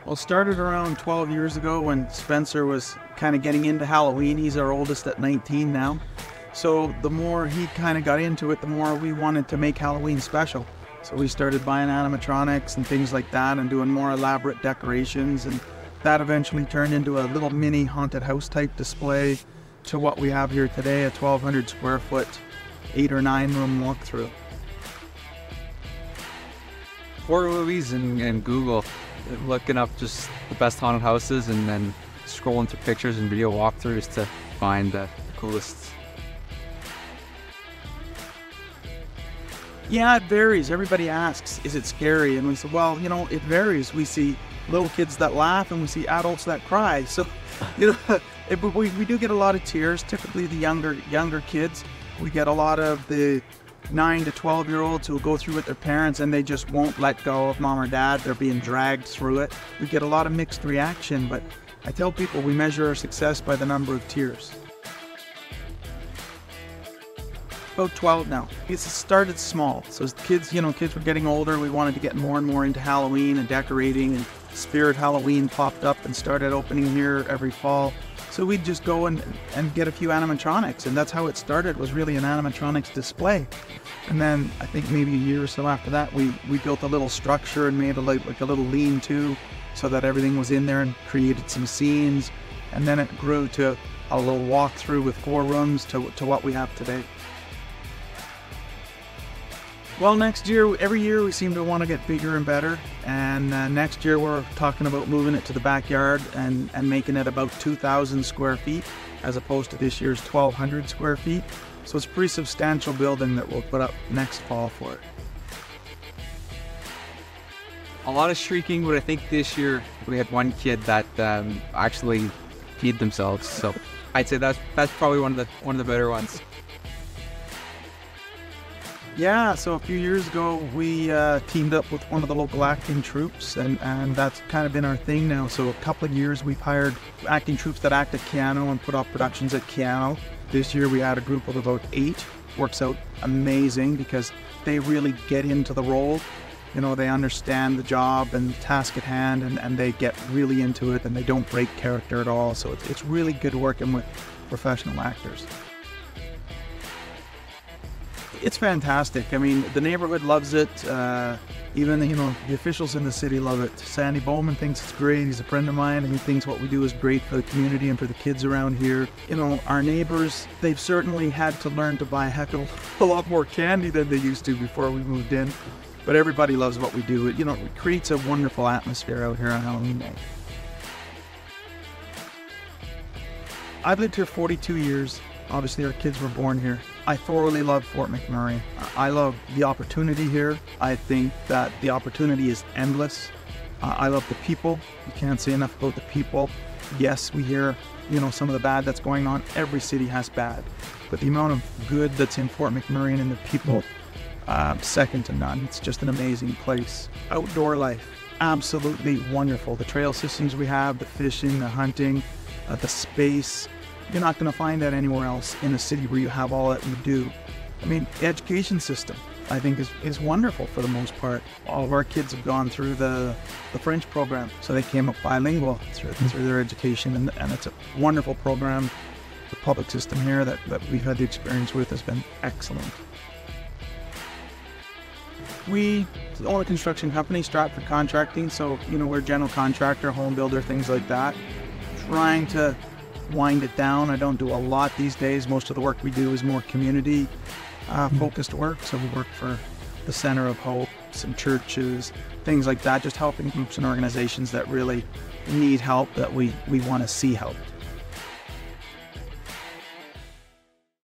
Well, it started around 12 years ago when Spencer was kind of getting into Halloween. He's our oldest at 19 now. So the more he kind of got into it, the more we wanted to make Halloween special. So we started buying animatronics and things like that and doing more elaborate decorations. And that eventually turned into a little mini haunted house type display to what we have here today, a 1,200 square foot, 8 or 9 room walkthrough. Horror movies and Google, looking up just the best haunted houses and then scrolling through pictures and video walkthroughs to find the coolest. Yeah, it varies. Everybody asks, is it scary? And we say, well, you know, it varies. We see little kids that laugh and we see adults that cry. So, you know, we do get a lot of tears, typically the younger kids. We get a lot of the 9 to 12-year-olds who will go through with their parents and they just won't let go of mom or dad. They're being dragged through it. We get a lot of mixed reaction, but I tell people we measure our success by the number of tears. About 12 now. It started small. So as kids were getting older, we wanted to get more and more into Halloween and decorating, and Spirit Halloween popped up and started opening here every fall. So we'd just go and get a few animatronics, and that's how it started, was really an animatronics display. And then I think maybe a year or so after that, we built a little structure and made like a little lean-to so that everything was in there and created some scenes. And then it grew to a little walkthrough with 4 rooms to what we have today. Well, next year, every year we seem to want to get bigger and better, and next year we're talking about moving it to the backyard and making it about 2,000 square feet as opposed to this year's 1,200 square feet. So it's a pretty substantial building that we'll put up next fall for it. A lot of shrieking, but I think this year we had one kid that actually peed themselves. So I'd say that's probably one of the better ones. Yeah, so a few years ago we teamed up with one of the local acting troupes, and that's kind of been our thing now. So a couple of years we've hired acting troupes that act at Keano and put off productions at Keano. This year we had a group of about 8. Works out amazing because they really get into the role. You know, they understand the job and the task at hand, and they get really into it, and they don't break character at all. So it's really good working with professional actors. It's fantastic. I mean, the neighborhood loves it. Even the officials in the city love it. Sandy Bowman thinks it's great. He's a friend of mine, and he thinks what we do is great for the community and for the kids around here. You know, our neighbors, they've certainly had to learn to buy a heck of a lot more candy than they used to before we moved in. But everybody loves what we do. It creates a wonderful atmosphere out here on Halloween night. I've lived here 42 years. Obviously, our kids were born here. I thoroughly love Fort McMurray. I love the opportunity here. I think that the opportunity is endless. I love the people. You can't say enough about the people. Yes, we hear, some of the bad that's going on. Every city has bad. But the amount of good that's in Fort McMurray and in the people, second to none. It's just an amazing place. Outdoor life, absolutely wonderful. The trail systems we have, the fishing, the hunting, the space. You're not going to find that anywhere else in a city where you have all that we do. I mean, the education system, I think, is wonderful for the most part. All of our kids have gone through the French program, so they came up bilingual through their education, and it's a wonderful program. The public system here that we've had the experience with has been excellent. We own a construction company, Stratford Contracting, so we're a general contractor, home builder, things like that. Trying to wind it down. I don't do a lot these days. Most of the work we do is more community focused work. So we work for the Center of Hope, some churches, things like that, just helping groups and organizations that really need help, that we want to see helped.